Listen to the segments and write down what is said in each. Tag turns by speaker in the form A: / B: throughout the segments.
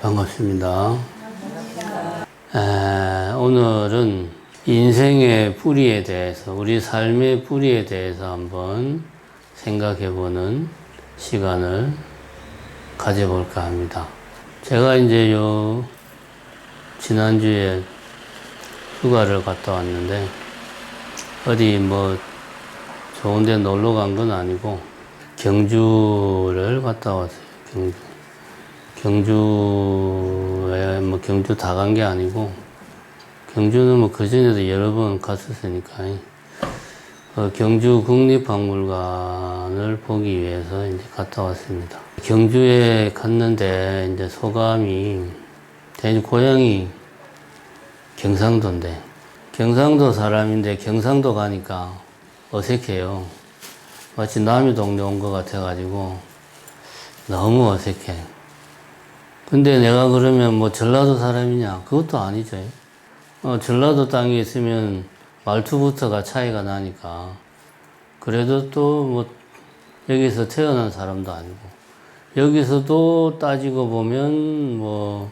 A: 반갑습니다. 오늘은 인생의 뿌리에 대해서, 우리 삶의 뿌리에 대해서 한번 생각해보는 시간을 가져볼까 합니다. 제가 이제 지난주에 휴가를 갔다 왔는데, 어디 좋은 데 놀러 간 건 아니고, 경주를 갔다 왔어요. 경주에 경주 다 간 게 아니고, 경주는 그전에도 여러 번 갔었으니까, 경주 국립박물관을 보기 위해서 이제 갔다 왔습니다. 경주에 갔는데, 이제 소감이, 제 고향이 경상도인데, 경상도 사람인데 경상도 가니까 어색해요. 마치 남의 동네 온 것 같아가지고, 너무 어색해. 근데 내가 그러면 전라도 사람이냐? 그것도 아니죠. 전라도 땅에 있으면 말투부터가 차이가 나니까. 그래도 또 여기서 태어난 사람도 아니고, 여기서도 따지고 보면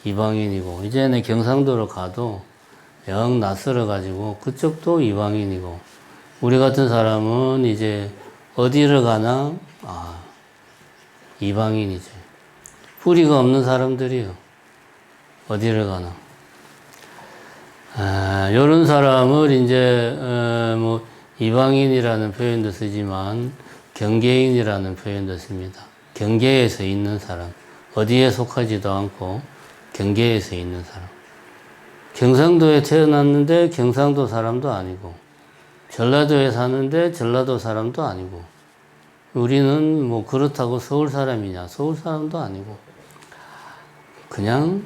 A: 이방인이고, 이제는 경상도로 가도 영 낯설어가지고 그쪽도 이방인이고, 우리 같은 사람은 이제 어디를 가나, 이방인이죠. 뿌리가 없는 사람들이요. 어디를 가나. 요런 사람을 이제, 이방인이라는 표현도 쓰지만, 경계인이라는 표현도 씁니다. 경계에서 있는 사람. 어디에 속하지도 않고, 경계에서 있는 사람. 경상도에 태어났는데 경상도 사람도 아니고, 전라도에 사는데 전라도 사람도 아니고, 우리는 그렇다고 서울 사람이냐? 서울 사람도 아니고, 그냥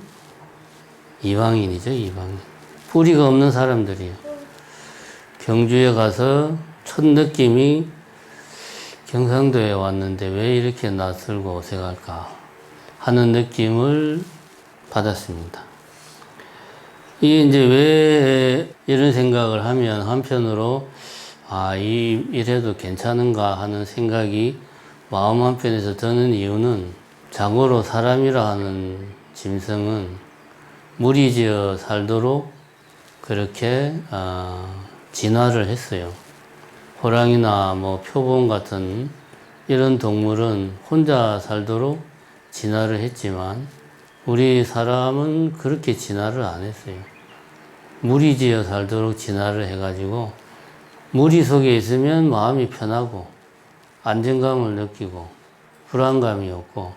A: 이방인이죠, 이방인. 뿌리가 없는 사람들이에요. 경주에 가서 첫 느낌이 경상도에 왔는데 왜 이렇게 낯설고 어색할까 하는 느낌을 받았습니다. 이게 이제 왜 이런 생각을 하면 한편으로 이래도 괜찮은가 하는 생각이 마음 한편에서 드는 이유는, 자고로 사람이라 하는 짐승은 무리지어 살도록 그렇게 진화를 했어요. 호랑이나 표범 같은 이런 동물은 혼자 살도록 진화를 했지만, 우리 사람은 그렇게 진화를 안 했어요. 무리지어 살도록 진화를 해가지고, 무리 속에 있으면 마음이 편하고 안정감을 느끼고 불안감이 없고,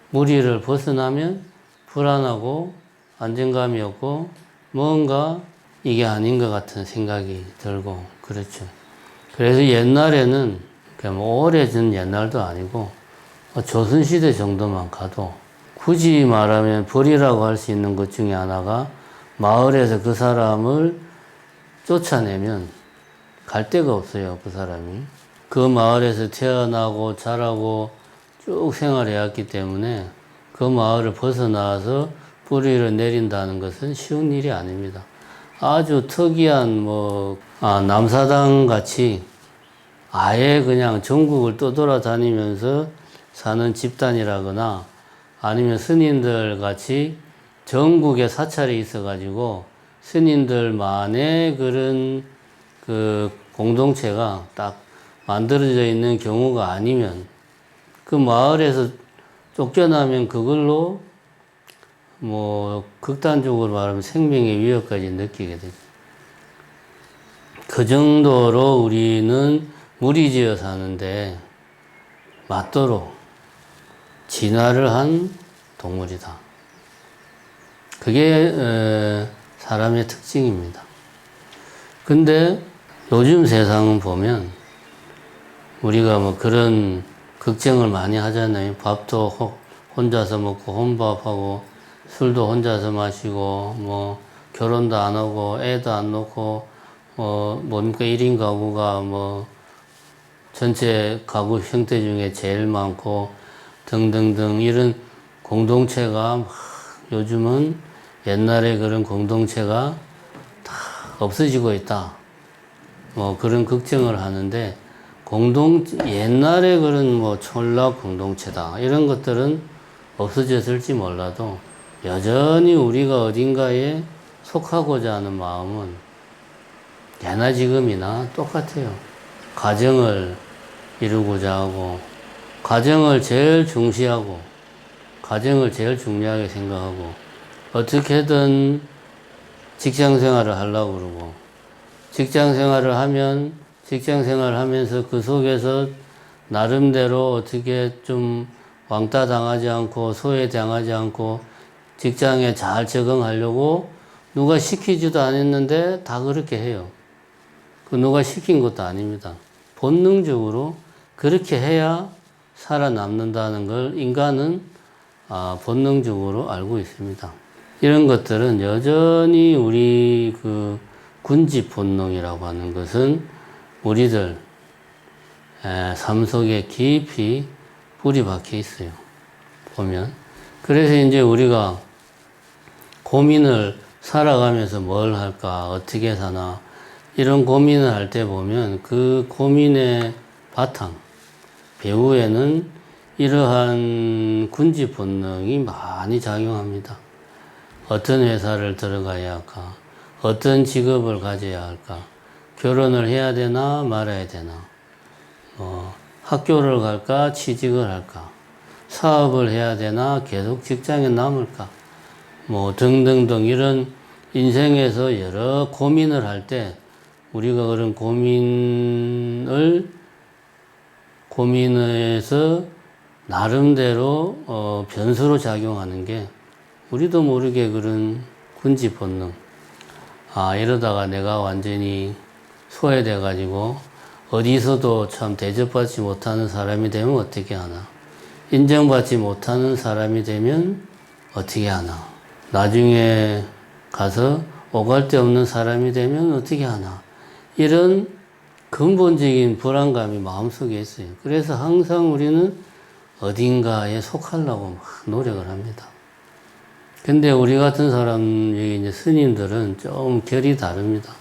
A: 무리를 벗어나면 불안하고 안정감이 없고 뭔가 이게 아닌 것 같은 생각이 들고 그렇죠. 그래서 옛날에는, 오래전 옛날도 아니고 조선시대 정도만 가도 굳이 말하면 벌이라고 할 수 있는 것 중에 하나가, 마을에서 그 사람을 쫓아내면 갈 데가 없어요, 그 사람이. 그 마을에서 태어나고 자라고 쭉 생활해왔기 때문에 그 마을을 벗어나와서 뿌리를 내린다는 것은 쉬운 일이 아닙니다. 아주 특이한 남사당 같이 아예 그냥 전국을 떠돌아다니면서 사는 집단이라거나, 아니면 스님들 같이 전국에 사찰이 있어가지고 스님들만의 그런 공동체가 딱 만들어져 있는 경우가 아니면, 그 마을에서 쫓겨나면 그걸로 극단적으로 말하면 생명의 위협까지 느끼게 되죠. 그 정도로 우리는 무리지어 사는데 맞도록 진화를 한 동물이다. 그게 사람의 특징입니다. 근데 요즘 세상은 보면 우리가 그런 걱정을 많이 하잖아요. 밥도 혼자서 먹고 혼밥하고, 술도 혼자서 마시고, 결혼도 안 하고 애도 안 놓고, 1인 가구가 전체 가구 형태 중에 제일 많고 등등등, 이런 공동체가 요즘은 옛날에 그런 공동체가 다 없어지고 있다. 그런 걱정을 하는데, 옛날에 그런 촌락 공동체다, 이런 것들은 없어졌을지 몰라도 여전히 우리가 어딘가에 속하고자 하는 마음은 예나 지금이나 똑같아요. 가정을 이루고자 하고, 가정을 제일 중시하고, 가정을 제일 중요하게 생각하고, 어떻게든 직장 생활을 하려고 그러고, 직장 생활을 하면, 직장 생활을 하면서 그 속에서 나름대로 어떻게 좀 왕따 당하지 않고, 소외당하지 않고, 직장에 잘 적응하려고 누가 시키지도 않았는데 다 그렇게 해요. 그 누가 시킨 것도 아닙니다. 본능적으로 그렇게 해야 살아남는다는 걸 인간은 본능적으로 알고 있습니다. 이런 것들은 여전히 우리 그 군집 본능이라고 하는 것은 우리들 삶 속에 깊이 뿌리 박혀 있어요. 보면. 그래서 이제 우리가 고민을 살아가면서 뭘 할까, 어떻게 사나, 이런 고민을 할 때 보면 그 고민의 바탕, 배후에는 이러한 군집 본능이 많이 작용합니다. 어떤 회사를 들어가야 할까, 어떤 직업을 가져야 할까, 결혼을 해야 되나 말아야 되나, 학교를 갈까, 취직을 할까, 사업을 해야 되나, 계속 직장에 남을까, 등등등 이런 인생에서 여러 고민을 할 때 우리가 그런 고민에서 나름대로 변수로 작용하는 게 우리도 모르게 그런 군집 본능. 이러다가 내가 완전히 소외돼 가지고 어디서도 참 대접받지 못하는 사람이 되면 어떻게 하나. 인정받지 못하는 사람이 되면 어떻게 하나. 나중에 가서 오갈 데 없는 사람이 되면 어떻게 하나. 이런 근본적인 불안감이 마음속에 있어요. 그래서 항상 우리는 어딘가에 속하려고 막 노력을 합니다. 근데 우리 같은 사람, 이제 스님들은 좀 결이 다릅니다.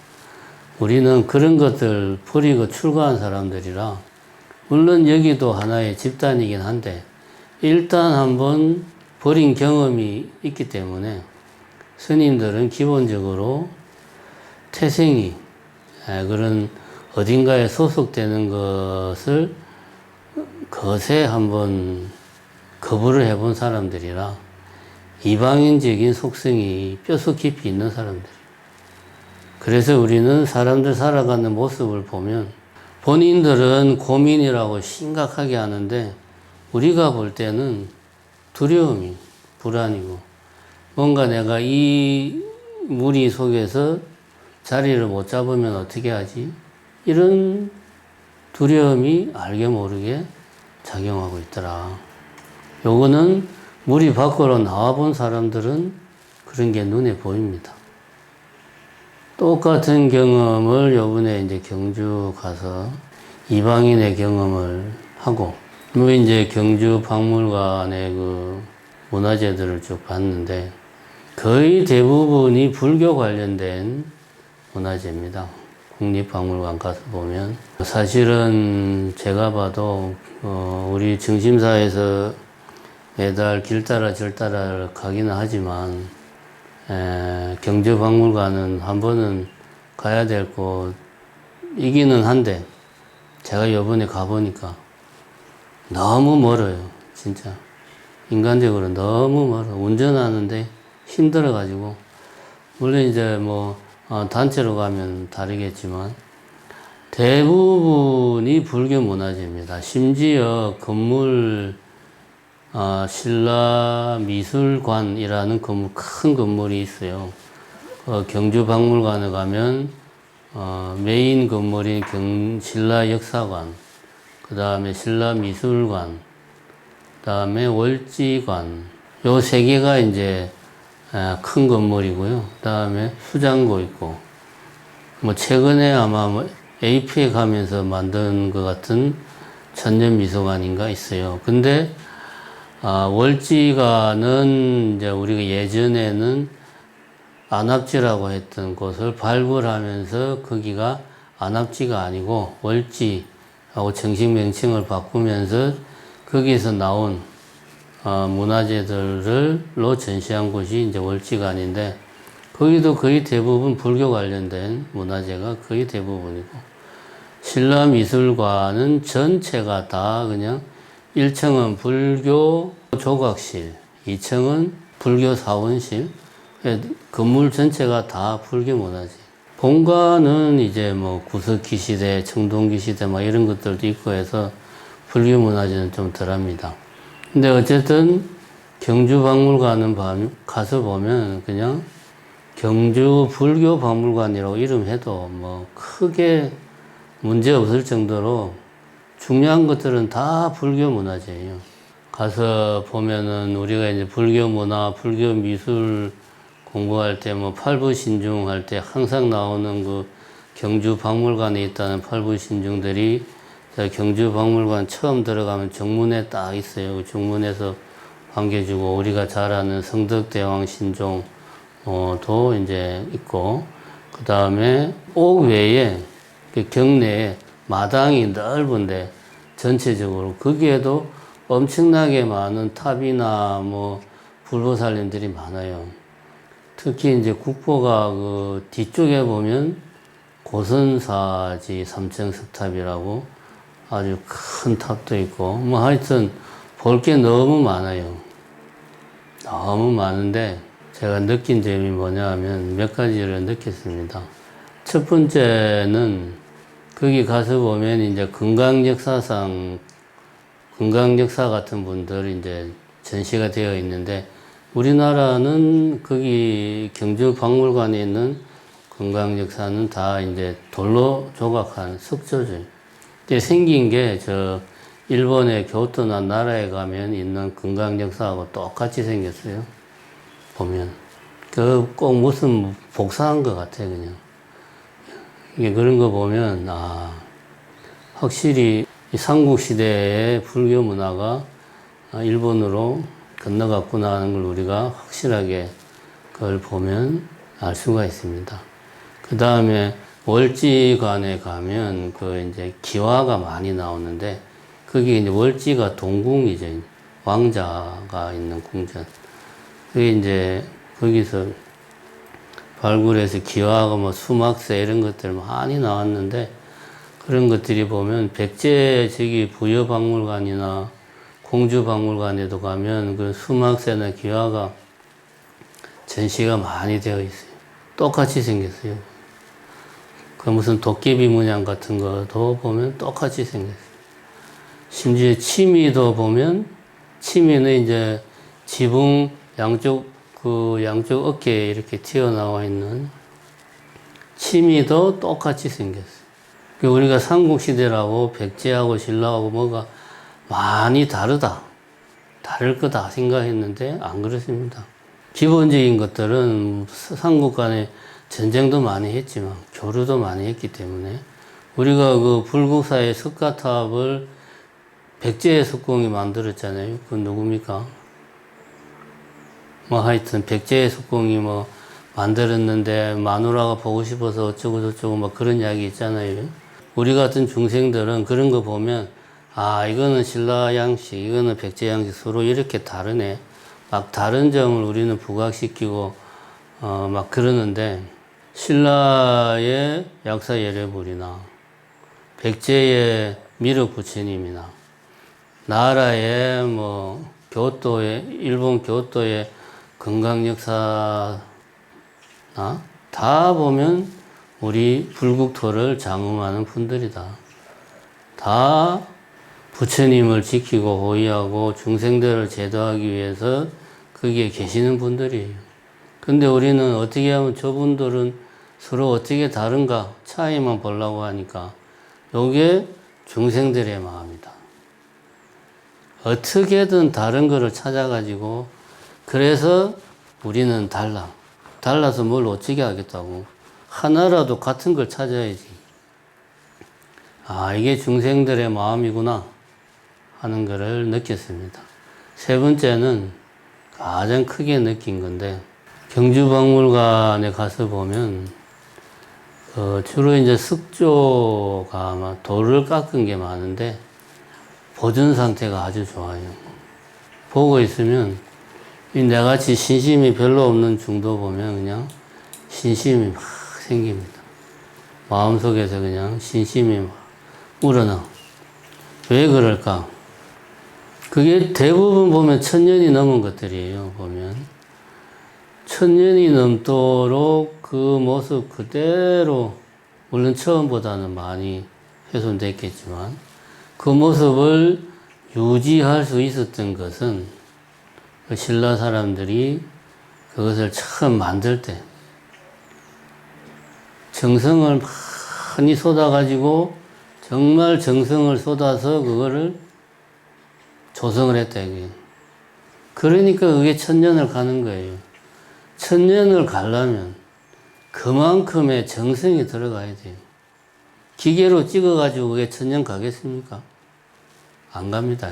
A: 우리는 그런 것들 버리고 출가한 사람들이라, 물론 여기도 하나의 집단이긴 한데, 일단 한번 버린 경험이 있기 때문에 스님들은 기본적으로 태생이 그런 어딘가에 소속되는 것을 거세 한번 거부를 해본 사람들이라 이방인적인 속성이 뼛속 깊이 있는 사람들. 그래서 우리는 사람들 살아가는 모습을 보면 본인들은 고민이라고 심각하게 하는데 우리가 볼 때는 두려움이, 불안이고, 뭔가 내가 이 무리 속에서 자리를 못 잡으면 어떻게 하지? 이런 두려움이 알게 모르게 작용하고 있더라. 요거는 무리 밖으로 나와본 사람들은 그런 게 눈에 보입니다. 똑같은 경험을 요번에 이제 경주 가서 이방인의 경험을 하고, 이제 경주 박물관의 그 문화재들을 쭉 봤는데 거의 대부분이 불교 관련된 문화재입니다. 국립박물관 가서 보면 사실은 제가 봐도 우리 중심사에서 매달 길 따라 절 따라 가기는 하지만 경주 박물관은 한 번은 가야 될 곳이기는 한데 제가 이번에 가보니까 너무 멀어요. 진짜 인간적으로 너무 멀어. 운전하는데 힘들어가지고, 물론 이제 단체로 가면 다르겠지만 대부분이 불교 문화재입니다. 심지어 건물 신라미술관이라는 건물, 큰 건물이 있어요. 경주 박물관에 가면 메인 건물인 신라역사관, 그 다음에 신라미술관, 그 다음에 월지관, 요 세 개가 이제 큰 건물이고요. 그 다음에 수장고 있고, 최근에 아마 AP에 가면서 만든 것 같은 천년미소관인가 있어요. 근데 월지관은 이제 우리가 예전에는 안압지라고 했던 곳을 발굴하면서 거기가 안압지가 아니고 월지하고 정식 명칭을 바꾸면서 거기에서 나온 문화재들로 전시한 곳이 이제 월지관인데, 거기도 거의 대부분 불교 관련된 문화재가 거의 대부분이고, 신라미술관은 전체가 다 그냥 1층은 불교 조각실, 2층은 불교 사원실, 건물 전체가 다 불교 문화재. 본관은 이제 뭐 구석기 시대, 청동기 시대 막 이런 것들도 있고 해서 불교 문화재는 좀 덜합니다. 근데 어쨌든 경주박물관은 가서 보면 그냥 경주 불교 박물관이라고 이름해도 뭐 크게 문제 없을 정도로 중요한 것들은 다 불교 문화재예요. 가서 보면은 우리가 이제 불교 문화, 불교 미술 공부할 때 뭐 팔부신중 할 때 항상 나오는 그 경주 박물관에 있다는 팔부신중들이 경주 박물관 처음 들어가면 정문에 딱 있어요. 그 정문에서 반겨주고, 우리가 잘 아는 성덕대왕 신종 도 이제 있고, 그 다음에 옥 외에 경내에 마당이 넓은데 전체적으로 거기에도 엄청나게 많은 탑이나 뭐 불보살님들이 많아요. 특히 이제 국보가 그 뒤쪽에 보면 고선사지 삼층석탑이라고 아주 큰 탑도 있고, 뭐 하여튼 볼 게 너무 많아요. 너무 많은데 제가 느낀 점이 뭐냐 하면 몇 가지를 느꼈습니다. 첫 번째는 거기 가서 보면 이제 건강역사상, 건강역사 같은 분들이 이제 전시가 되어 있는데, 우리나라는 거기 경주박물관에 있는 건강역사는 다 이제 돌로 조각한 석조죠. 근데 생긴 게 저 일본의 교토나 나라에 가면 있는 건강역사하고 똑같이 생겼어요. 보면 그 꼭 무슨 복사한 것 같아 그냥. 이게 그런 거 보면 확실히 이 삼국시대의 불교 문화가 일본으로 건너갔구나 하는 걸 우리가 확실하게 그걸 보면 알 수가 있습니다. 그 다음에 월지관에 가면 그 이제 기와가 많이 나오는데, 그게 이제 월지가 동궁이죠. 왕자가 있는 궁전. 그게 이제 거기서 발굴해서 기와가 뭐 수막새 이런 것들 많이 나왔는데, 그런 것들이 보면 백제 저기 부여박물관이나 공주박물관에도 가면 그 수막새나 기와가 전시가 많이 되어 있어요. 똑같이 생겼어요. 그 무슨 도깨비 문양 같은 것도 보면 똑같이 생겼어요. 심지어 치미도 보면, 치미는 이제 지붕 양쪽 어깨에 이렇게 튀어나와 있는 치미도 똑같이 생겼어요. 우리가 삼국시대라고 백제하고 신라하고 뭐가 많이 다를 거다 생각했는데 안 그렇습니다. 기본적인 것들은 삼국 간에 전쟁도 많이 했지만 교류도 많이 했기 때문에, 우리가 그 불국사의 석가탑을 백제의 석공이 만들었잖아요. 그건 누굽니까? 뭐 하여튼 백제의 석공이 뭐 만들었는데 마누라가 보고 싶어서 어쩌고 저쩌고 막 그런 이야기 있잖아요. 우리 같은 중생들은 그런 거 보면 이거는 신라 양식, 이거는 백제 양식, 서로 이렇게 다르네. 막 다른 점을 우리는 부각시키고 막 그러는데, 신라의 약사예례불이나 백제의 미륵부처님이나 나라의 뭐 일본 교토의 건강역사나 다 보면 우리 불국토를 장엄하는 분들이다. 다 부처님을 지키고 호위하고 중생들을 제도하기 위해서 거기에 계시는 분들이에요. 근데 우리는 어떻게 하면 저분들은 서로 어떻게 다른가 차이만 보려고 하니까, 요게 중생들의 마음이다. 어떻게든 다른 거를 찾아가지고, 그래서 우리는 달라서 뭘 어찌게 하겠다고. 하나라도 같은 걸 찾아야지. 이게 중생들의 마음이구나 하는 것을 느꼈습니다. 세 번째는 가장 크게 느낀 건데, 경주박물관에 가서 보면 주로 이제 석조가 아마 돌을 깎은 게 많은데 보존 상태가 아주 좋아요. 보고 있으면 이 내같이 신심이 별로 없는 중도 보면 그냥 신심이 막 생깁니다. 마음속에서 그냥 신심이 막 우러나. 왜 그럴까? 그게 대부분 보면 1000년이 넘은 것들이에요. 보면 1000년이 넘도록 그 모습 그대로, 물론 처음보다는 많이 훼손됐겠지만 그 모습을 유지할 수 있었던 것은 그 신라 사람들이 그것을 처음 만들 때 정성을 많이 쏟아가지고 정말 정성을 쏟아서 그거를 조성을 했다 이게. 그러니까 그게 1000년을 가는 거예요. 1000년을 가려면 그만큼의 정성이 들어가야 돼요. 기계로 찍어가지고 그게 1000년 가겠습니까? 안 갑니다.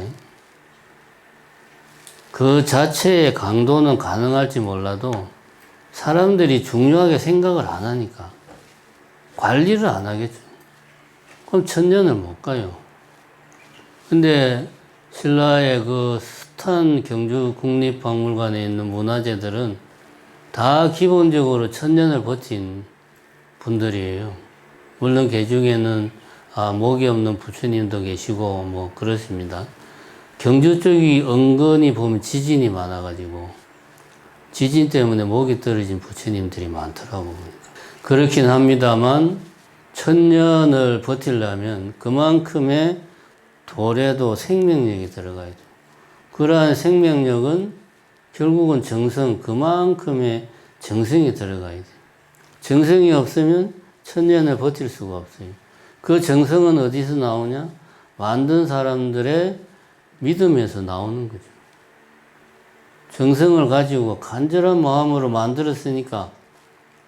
A: 그 자체의 강도는 가능할지 몰라도 사람들이 중요하게 생각을 안 하니까 관리를 안 하겠죠. 그럼 1000년을 못 가요. 근데 신라의 그 스탄 경주 국립박물관에 있는 문화재들은 다 기본적으로 1000년을 버틴 분들이에요. 물론 그 중에는 목이 없는 부처님도 계시고 뭐 그렇습니다. 경주 쪽이 은근히 보면 지진이 많아가지고 지진 때문에 목이 떨어진 부처님들이 많더라고. 그렇긴 합니다만 1000년을 버티려면 그만큼의 돌에도 생명력이 들어가야 돼요. 그러한 생명력은 결국은 정성, 그만큼의 정성이 들어가야 돼요. 정성이 없으면 1000년을 버틸 수가 없어요. 그 정성은 어디서 나오냐? 만든 사람들의 믿음에서 나오는 거죠. 정성을 가지고 간절한 마음으로 만들었으니까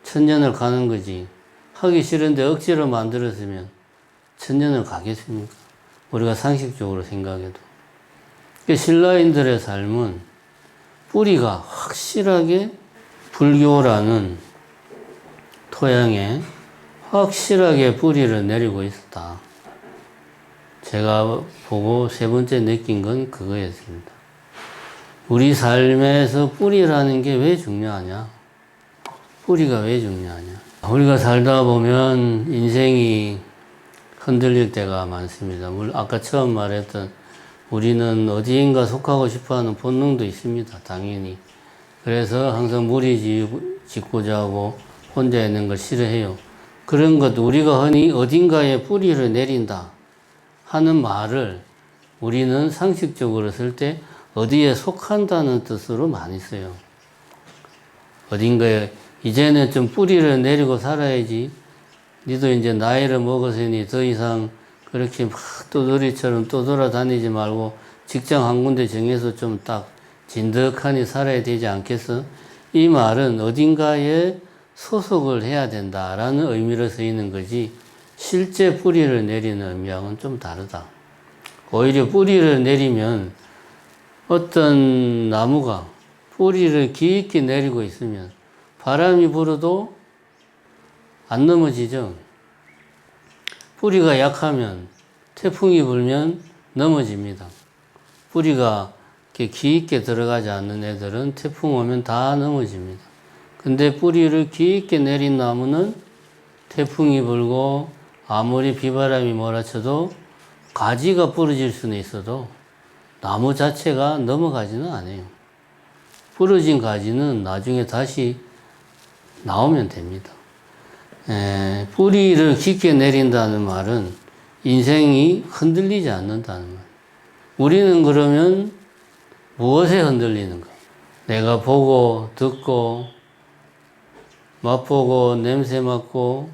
A: 1000년을 가는 거지. 하기 싫은데 억지로 만들었으면 1000년을 가겠습니까? 우리가 상식적으로 생각해도. 신라인들의 삶은 뿌리가 확실하게 불교라는 토양에 확실하게 뿌리를 내리고 있었다. 제가 보고 세 번째 느낀 건 그거였습니다. 우리 삶에서 뿌리라는 게 왜 중요하냐? 뿌리가 왜 중요하냐? 우리가 살다 보면 인생이 흔들릴 때가 많습니다. 아까 처음 말했던 우리는 어디인가 속하고 싶어하는 본능도 있습니다. 당연히. 그래서 항상 무리 짓고자 하고 혼자 있는 걸 싫어해요. 그런 것 우리가 흔히 어딘가에 뿌리를 내린다 하는 말을 우리는 상식적으로 쓸 때 어디에 속한다는 뜻으로 많이 써요. 어딘가에 이제는 좀 뿌리를 내리고 살아야지. 니도 이제 나이를 먹었으니 더 이상 그렇게 막 떠돌이처럼 떠돌아다니지 말고 직장 한 군데 정해서 좀 딱 진득하니 살아야 되지 않겠어? 이 말은 어딘가에 소속을 해야 된다라는 의미로 쓰이는 거지 실제 뿌리를 내리는 의미하고는 좀 다르다. 오히려 뿌리를 내리면 어떤 나무가 뿌리를 깊게 내리고 있으면 바람이 불어도 안 넘어지죠. 뿌리가 약하면 태풍이 불면 넘어집니다. 뿌리가 이렇게 깊게 들어가지 않는 애들은 태풍 오면 다 넘어집니다. 근데 뿌리를 깊게 내린 나무는 태풍이 불고 아무리 비바람이 몰아쳐도 가지가 부러질 수는 있어도 나무 자체가 넘어가지는 않아요. 부러진 가지는 나중에 다시 나오면 됩니다. 뿌리를 깊게 내린다는 말은 인생이 흔들리지 않는다는 말. 우리는 그러면 무엇에 흔들리는가? 내가 보고 듣고 맛보고 냄새 맡고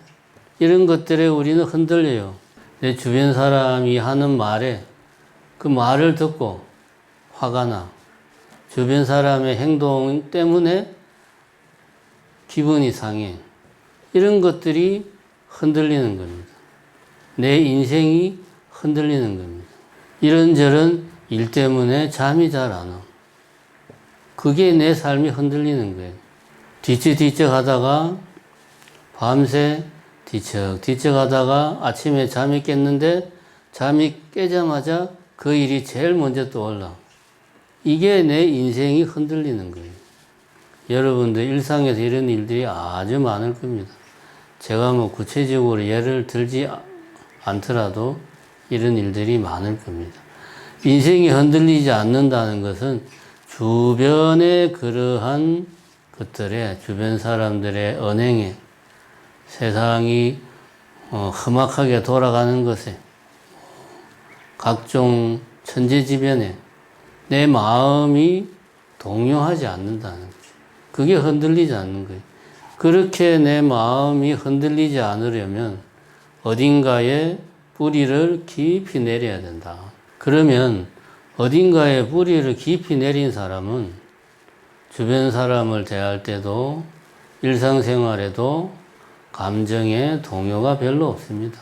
A: 이런 것들에 우리는 흔들려요. 내 주변 사람이 하는 말에 그 말을 듣고 화가 나. 주변 사람의 행동 때문에 기분이 상해. 이런 것들이 흔들리는 겁니다. 내 인생이 흔들리는 겁니다. 이런저런 일 때문에 잠이 잘 안 와. 그게 내 삶이 흔들리는 거예요. 뒤척뒤척 하다가 밤새 뒤척뒤척 하다가 아침에 잠이 깼는데 잠이 깨자마자 그 일이 제일 먼저 떠올라. 이게 내 인생이 흔들리는 거예요. 여러분들 일상에서 이런 일들이 아주 많을 겁니다. 제가 뭐 구체적으로 예를 들지 않더라도 이런 일들이 많을 겁니다. 인생이 흔들리지 않는다는 것은 주변의 그러한 것들에, 주변 사람들의 언행에, 세상이 험악하게 돌아가는 것에, 각종 천재지변에 내 마음이 동요하지 않는다는 거죠. 그게 흔들리지 않는 거예요. 그렇게 내 마음이 흔들리지 않으려면 어딘가에 뿌리를 깊이 내려야 된다. 그러면 어딘가에 뿌리를 깊이 내린 사람은 주변 사람을 대할 때도 일상생활에도 감정의 동요가 별로 없습니다.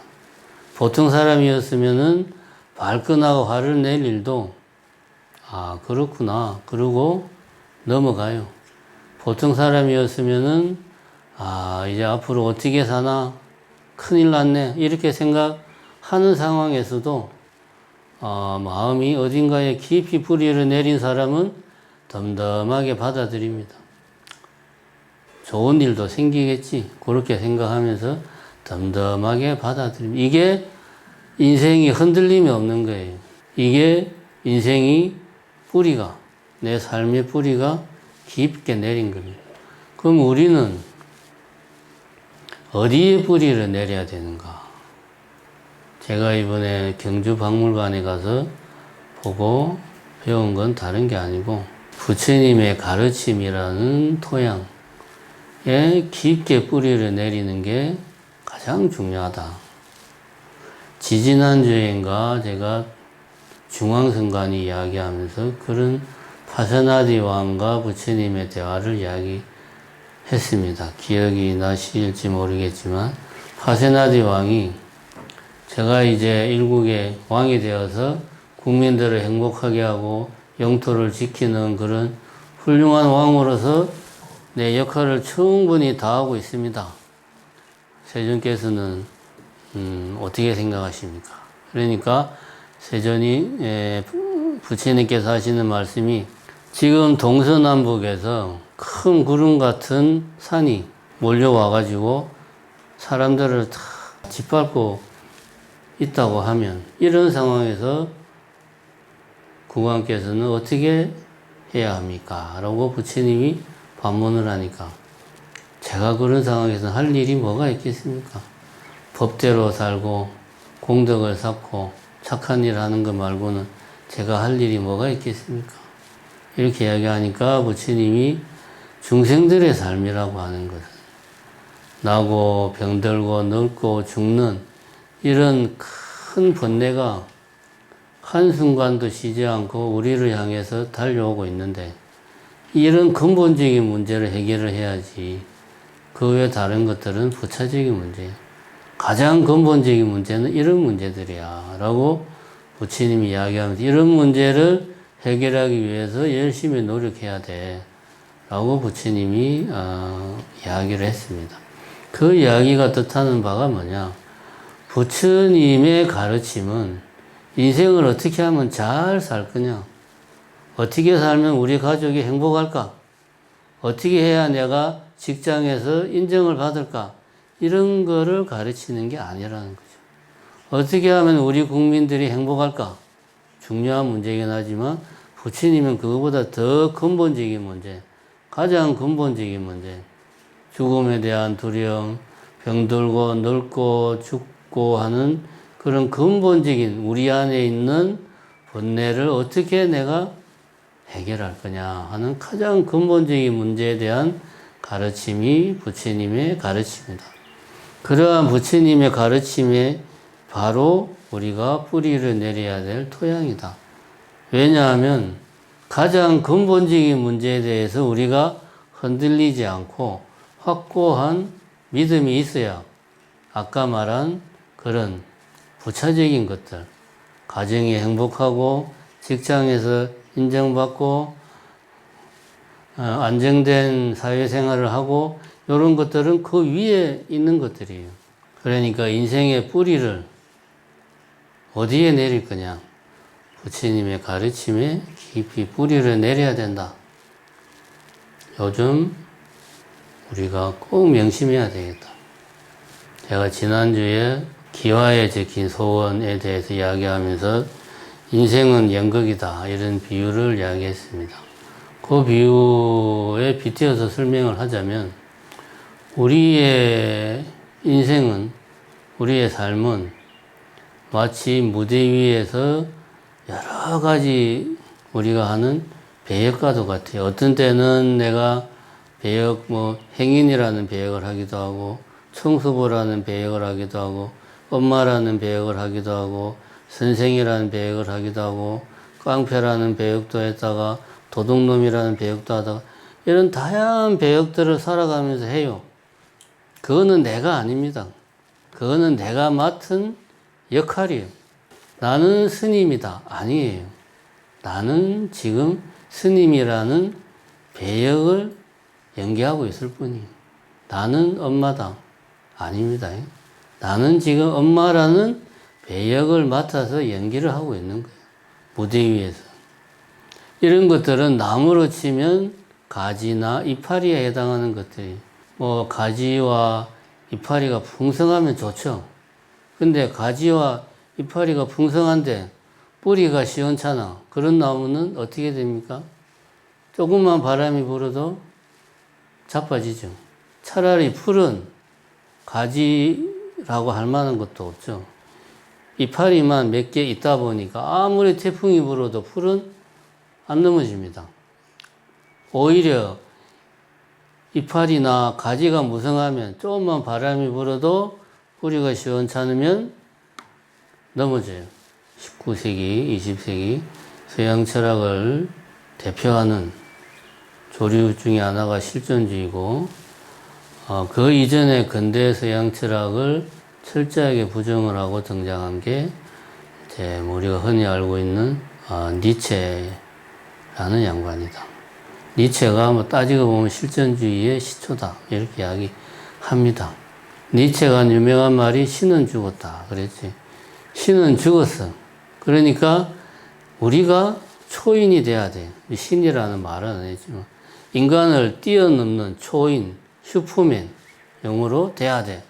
A: 보통 사람이었으면은 발끈하고 화를 낼 일도 그렇구나 그러고 넘어가요. 보통 사람이었으면은 이제 앞으로 어떻게 사나 큰일 났네 이렇게 생각하는 상황에서도 마음이 어딘가에 깊이 뿌리를 내린 사람은 덤덤하게 받아들입니다. 좋은 일도 생기겠지 그렇게 생각하면서 덤덤하게 받아들입니다. 이게 인생이 흔들림이 없는 거예요. 이게 인생이 뿌리가, 내 삶의 뿌리가 깊게 내린 겁니다. 그럼 우리는 어디에 뿌리를 내려야 되는가? 제가 이번에 경주 박물관에 가서 보고 배운 건 다른 게 아니고 부처님의 가르침이라는 토양에 깊게 뿌리를 내리는 게 가장 중요하다. 지지난주인가 제가 중앙선관위 이야기하면서 그런 파세나디 왕과 부처님의 대화를 이야기했습니다. 기억이 나실지 모르겠지만 파세나디 왕이 제가 이제 일국의 왕이 되어서 국민들을 행복하게 하고 영토를 지키는 그런 훌륭한 왕으로서 내 역할을 충분히 다하고 있습니다. 세존께서는 어떻게 생각하십니까? 그러니까 세존이 부처님께서 하시는 말씀이 지금 동서남북에서 큰 구름 같은 산이 몰려와 가지고 사람들을 다 짓밟고 있다고 하면 이런 상황에서 국왕께서는 어떻게 해야 합니까? 라고 부처님이 반문을 하니까 제가 그런 상황에서 할 일이 뭐가 있겠습니까? 법대로 살고 공덕을 쌓고 착한 일 하는 것 말고는 제가 할 일이 뭐가 있겠습니까? 이렇게 이야기하니까 부처님이 중생들의 삶이라고 하는 것은 나고 병들고 늙고 죽는 이런 큰 번뇌가 한순간도 쉬지 않고 우리를 향해서 달려오고 있는데 이런 근본적인 문제를 해결을 해야지 그 외 다른 것들은 부차적인 문제예요. 가장 근본적인 문제는 이런 문제들이야 라고 부처님이 이야기하면서 이런 문제를 해결하기 위해서 열심히 노력해야 돼 라고 부처님이 이야기를 했습니다. 그 이야기가 뜻하는 바가 뭐냐? 부처님의 가르침은 인생을 어떻게 하면 잘 살 거냐? 어떻게 살면 우리 가족이 행복할까? 어떻게 해야 내가 직장에서 인정을 받을까? 이런 거를 가르치는 게 아니라는 거죠. 어떻게 하면 우리 국민들이 행복할까? 중요한 문제이긴 하지만 부처님은 그거보다 더 근본적인 문제, 가장 근본적인 문제, 죽음에 대한 두려움, 병들고 늙고 죽고 하는 그런 근본적인 우리 안에 있는 번뇌를 어떻게 내가 해결할 거냐 하는 가장 근본적인 문제에 대한 가르침이 부처님의 가르침이다. 그러한 부처님의 가르침에 바로 우리가 뿌리를 내려야 될 토양이다. 왜냐하면 가장 근본적인 문제에 대해서 우리가 흔들리지 않고 확고한 믿음이 있어야 아까 말한 그런 부차적인 것들, 가정이 행복하고 직장에서 인정받고 안정된 사회생활을 하고 이런 것들은 그 위에 있는 것들이에요. 그러니까 인생의 뿌리를 어디에 내릴 거냐? 부처님의 가르침에 깊이 뿌리를 내려야 된다. 요즘 우리가 꼭 명심해야 되겠다. 제가 지난주에 기와에 적힌 소원에 대해서 이야기하면서 인생은 연극이다 이런 비유를 이야기했습니다. 그 비유에 빗대어서 설명을 하자면 우리의 인생은, 우리의 삶은 마치 무대 위에서 여러 가지 우리가 하는 배역과도 같아요. 어떤 때는 내가 배역, 행인이라는 배역을 하기도 하고, 청소부라는 배역을 하기도 하고, 엄마라는 배역을 하기도 하고, 선생이라는 배역을 하기도 하고, 깡패라는 배역도 했다가, 도둑놈이라는 배역도 하다가, 이런 다양한 배역들을 살아가면서 해요. 그거는 내가 아닙니다. 그거는 내가 맡은 역할이에요. 나는 스님이다. 아니에요. 나는 지금 스님이라는 배역을 연기하고 있을 뿐이에요. 나는 엄마다. 아닙니다. 나는 지금 엄마라는 배역을 맡아서 연기를 하고 있는 거예요. 무대 위에서. 이런 것들은 나무로 치면 가지나 이파리에 해당하는 것들이, 가지와 이파리가 풍성하면 좋죠. 근데 가지와 이파리가 풍성한데 뿌리가 시원찮아. 그런 나무는 어떻게 됩니까? 조금만 바람이 불어도 자빠지죠. 차라리 풀은 가지라고 할 만한 것도 없죠. 이파리만 몇 개 있다 보니까 아무리 태풍이 불어도 풀은 안 넘어집니다. 오히려 이파리나 가지가 무성하면 조금만 바람이 불어도 뿌리가 시원찮으면 넘어져요. 19세기, 20세기 서양 철학을 대표하는 조류 중에 하나가 실존주의고, 그 이전에 근대 서양 철학을 철저하게 부정을 하고 등장한 게 이제 우리가 흔히 알고 있는 니체라는 양반이다. 니체가 따지고 보면 실존주의의 시초다 이렇게 이야기합니다. 니체가 한 유명한 말이 신은 죽었다 그랬지. 신은 죽었어. 그러니까 우리가 초인이 돼야 돼. 신이라는 말은 안 했지만 인간을 뛰어넘는 초인, 슈퍼맨 영어로 돼야 돼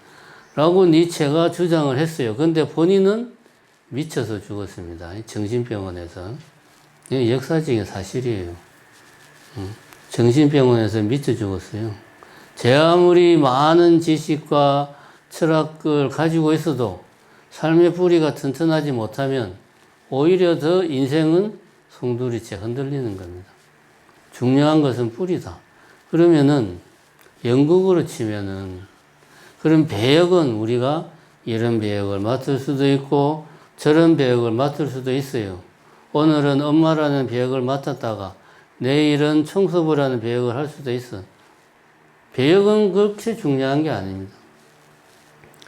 A: 라고 니체가 주장을 했어요. 근데 본인은 미쳐서 죽었습니다. 정신병원에서. 이게 역사적인 사실이에요. 정신병원에서 미쳐 죽었어요. 제 아무리 많은 지식과 철학을 가지고 있어도 삶의 뿌리가 튼튼하지 못하면 오히려 더 인생은 송두리째 흔들리는 겁니다. 중요한 것은 뿌리다. 그러면은 연극으로 치면은 그런 배역은 우리가 이런 배역을 맡을 수도 있고 저런 배역을 맡을 수도 있어요. 오늘은 엄마라는 배역을 맡았다가 내일은 청소부라는 배역을 할 수도 있어. 배역은 그렇게 중요한 게 아닙니다.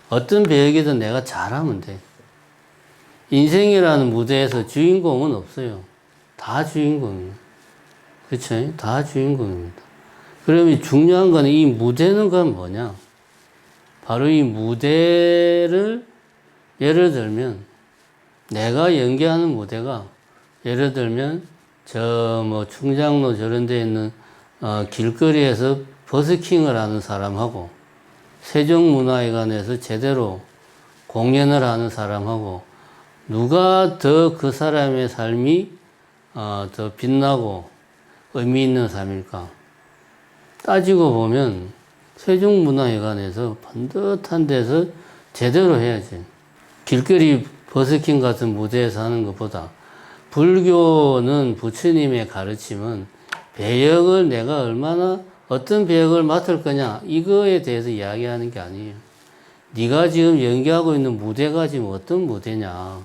A: 어떤 배역이든 내가 잘하면 돼. 인생이라는 무대에서 주인공은 없어요. 다 주인공이에요. 그렇죠? 다 주인공입니다. 그러면 중요한 건 이 무대는 그건 뭐냐? 바로 이 무대를 예를 들면 내가 연기하는 무대가 예를 들면 충장로 저런 데 있는 길거리에서 버스킹을 하는 사람하고 세종문화회관에서 제대로 공연을 하는 사람하고 누가 더 그 사람의 삶이 더 빛나고 의미 있는 삶일까? 따지고 보면 세종문화회관에서 반듯한 데서 제대로 해야지. 길거리 버스킹 같은 무대에서 하는 것보다 불교는 부처님의 가르침은 배역을 내가 얼마나 어떤 배역을 맡을 거냐 이거에 대해서 이야기하는 게 아니에요. 네가 지금 연기하고 있는 무대가 지금 어떤 무대냐.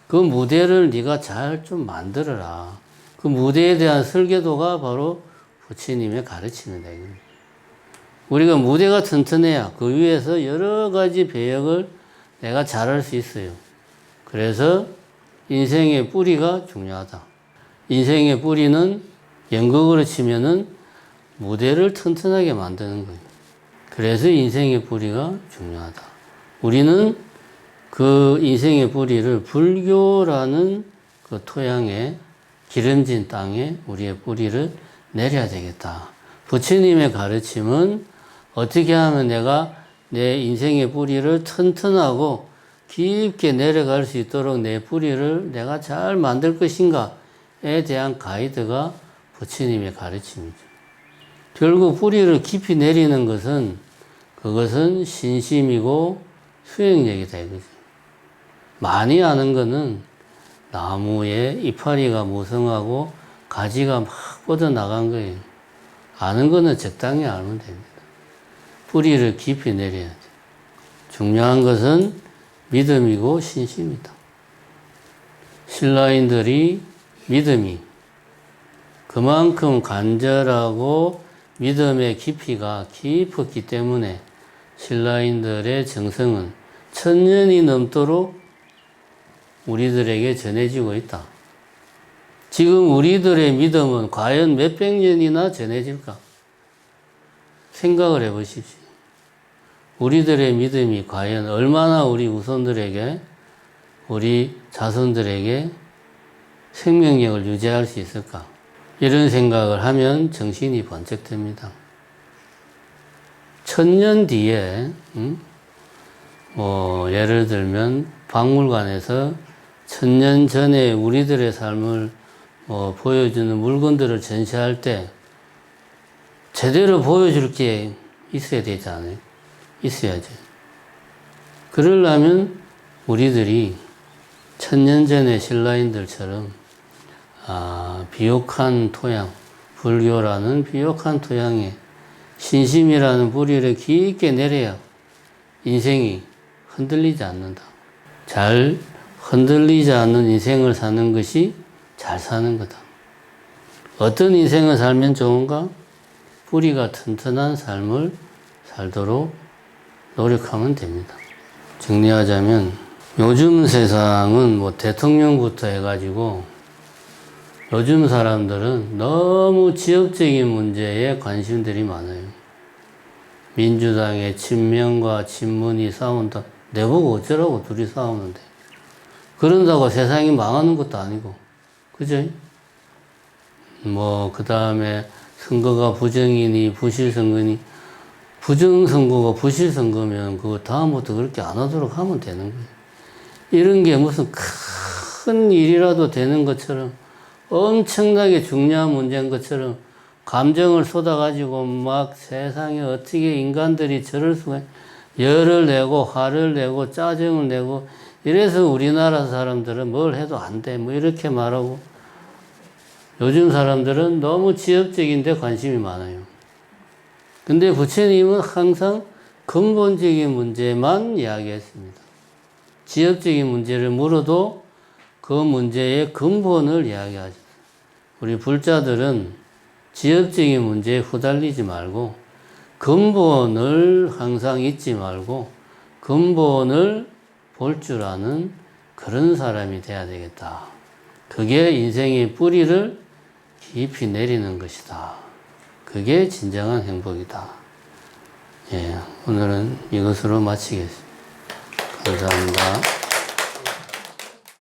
A: 그 무대를 네가 잘 좀 만들어라. 그 무대에 대한 설계도가 바로 부처님의 가르침이다. 우리가 무대가 튼튼해야 그 위에서 여러 가지 배역을 내가 잘할 수 있어요. 그래서 인생의 뿌리가 중요하다. 인생의 뿌리는 연극으로 치면은 무대를 튼튼하게 만드는 거예요. 그래서 인생의 뿌리가 중요하다. 우리는 그 인생의 뿌리를 불교라는 그 그 토양에 기름진 땅에 우리의 뿌리를 내려야 되겠다. 부처님의 가르침은 어떻게 하면 내가 내 인생의 뿌리를 튼튼하고 깊게 내려갈 수 있도록 내 뿌리를 내가 잘 만들 것인가에 대한 가이드가 부처님의 가르침이죠. 결국 뿌리를 깊이 내리는 것은 그것은 신심이고 수행력이다 이거죠. 많이 아는 거는 나무에 이파리가 무성하고 가지가 막 뻗어나간 거예요. 아는 거는 적당히 알면 됩니다. 뿌리를 깊이 내려야 돼. 중요한 것은 믿음이고 신심이다. 신라인들이 믿음이 그만큼 간절하고 믿음의 깊이가 깊었기 때문에 신라인들의 정성은 1000년이 넘도록 우리들에게 전해지고 있다. 지금 우리들의 믿음은 과연 몇백 년이나 전해질까? 생각을 해보십시오. 우리들의 믿음이 과연 얼마나 우리 후손들에게, 우리 자손들에게 생명력을 유지할 수 있을까? 이런 생각을 하면 정신이 번쩍 듭니다. 1000년 뒤에, 예를 들면 박물관에서 1000년 전에 우리들의 삶을 보여주는 물건들을 전시할 때 제대로 보여줄 게 있어야 되지 않아요? 있어야죠. 그러려면 우리들이 1000년 전의 신라인들처럼 비옥한 토양, 불교라는 비옥한 토양에 신심이라는 뿌리를 깊게 내려야 인생이 흔들리지 않는다. 잘 흔들리지 않는 인생을 사는 것이 잘 사는 거다. 어떤 인생을 살면 좋은가? 뿌리가 튼튼한 삶을 살도록 노력하면 됩니다. 정리하자면 요즘 세상은 대통령부터 해가지고 요즘 사람들은 너무 지역적인 문제에 관심들이 많아요. 민주당의 친명과 친문이 싸운다. 내보고 어쩌라고 둘이 싸우는데. 그런다고 세상이 망하는 것도 아니고. 그죠? 그 다음에 선거가 부정이니 부실선거니, 부정선거가 부실선거면 그거 다음부터 그렇게 안 하도록 하면 되는 거예요. 이런 게 무슨 큰 일이라도 되는 것처럼 엄청나게 중요한 문제인 것처럼 감정을 쏟아가지고 막 세상에 어떻게 인간들이 저럴 수가, 열을 내고 화를 내고 짜증을 내고, 이래서 우리나라 사람들은 뭘 해도 안 돼 이렇게 말하고, 요즘 사람들은 너무 지역적인 데 관심이 많아요. 근데 부처님은 항상 근본적인 문제만 이야기했습니다. 지역적인 문제를 물어도 그 문제의 근본을 이야기하죠. 우리 불자들은 지역적인 문제에 후달리지 말고 근본을 항상 잊지 말고 근본을 볼 줄 아는 그런 사람이 돼야 되겠다. 그게 인생의 뿌리를 깊이 내리는 것이다. 그게 진정한 행복이다. 오늘은 이것으로 마치겠습니다. 감사합니다.